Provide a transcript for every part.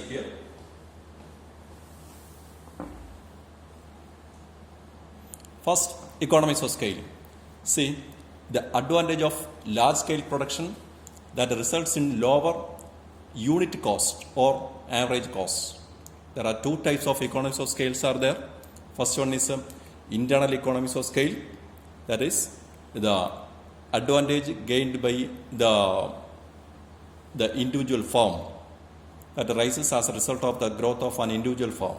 Here. First, economies of scale. See, the advantage of large scale production that results in lower unit cost or average cost. There are two types of economies of scales are there. First one is internal economies of scale, that is the advantage gained by the individual firm that arises as a result of the growth of an individual firm.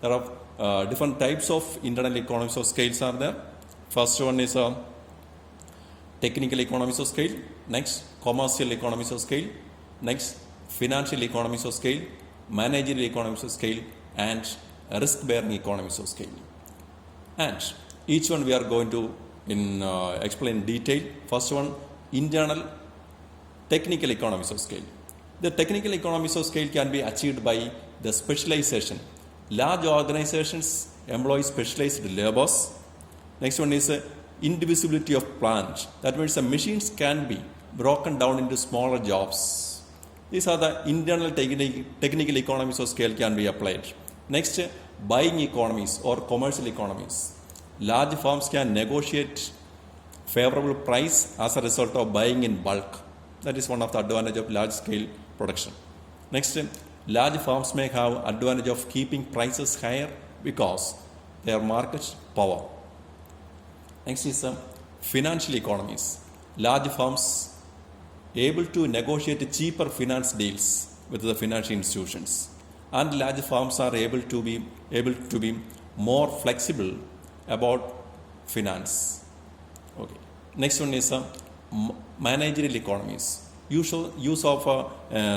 There are different types of internal economies of scales are there. First one is technical economies of scale, next commercial economies of scale, next financial economies of scale, managerial economies of scale, and risk-bearing economies of scale. And each one we are going to explain in detail. First one, internal technical economies of scale. The technical economies of scale can be achieved by the specialization. Large organizations employ specialized labors. Next one is indivisibility of plant. That means the machines can be broken down into smaller jobs. These are the internal technical economies of scale can be applied. Next, buying economies or commercial economies. Large firms can negotiate favorable price as a result of buying in bulk. That is one of the advantage of large scale production. Next, large firms may have advantage of keeping prices higher because they are market power. Next is financial economies. Large firms able to negotiate cheaper finance deals with the financial institutions, and large firms are able to be more flexible about finance. Okay. Next one is managerial economies. Use of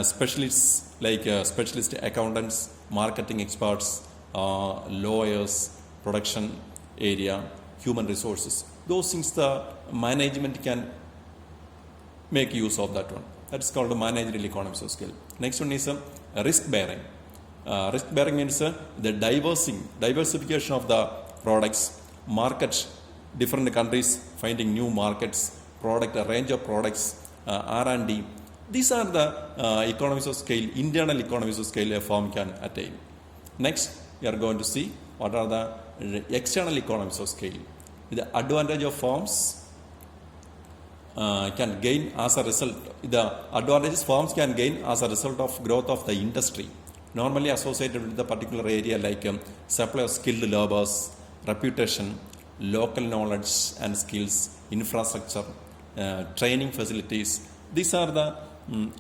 specialists like specialist accountants, marketing experts, lawyers, production area, human resources. Those things the management can make use of that one. That's called the managerial economies of scale. Next one is risk bearing. Risk bearing means the diversification of the products, market, different countries finding new markets, a range of products, R&D. These are the economies of scale, internal economies of scale a firm can attain. Next, we are going to see what are the external economies of scale. The advantage of firms can gain as a result. The advantages firms can gain as a result of growth of the industry, normally associated with the particular area like supply of skilled laborers, reputation, local knowledge and skills, infrastructure, training facilities. These are the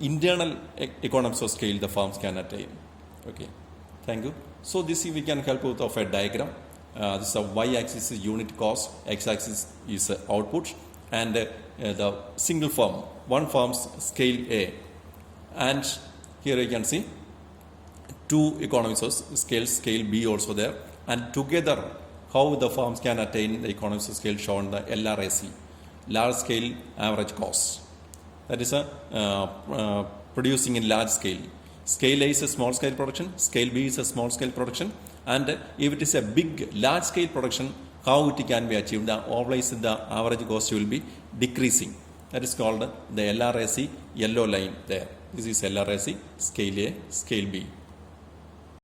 internal economies of scale the firms can attain. Okay, thank you. So this we can help with of a diagram. This is a y-axis is unit cost, x-axis is output, and the single firm, one firm's scale A. And here you can see two economies of scale B also there, and together how the firms can attain the economies of scale shown the LRAC, large scale average cost. That is producing in large scale. Scale A is a small scale production, scale B is a small scale production, and if it is a big large scale production, how it can be achieved? Always the average cost will be decreasing. That is called the LRAC, yellow line there. This is LRAC, scale A, scale B.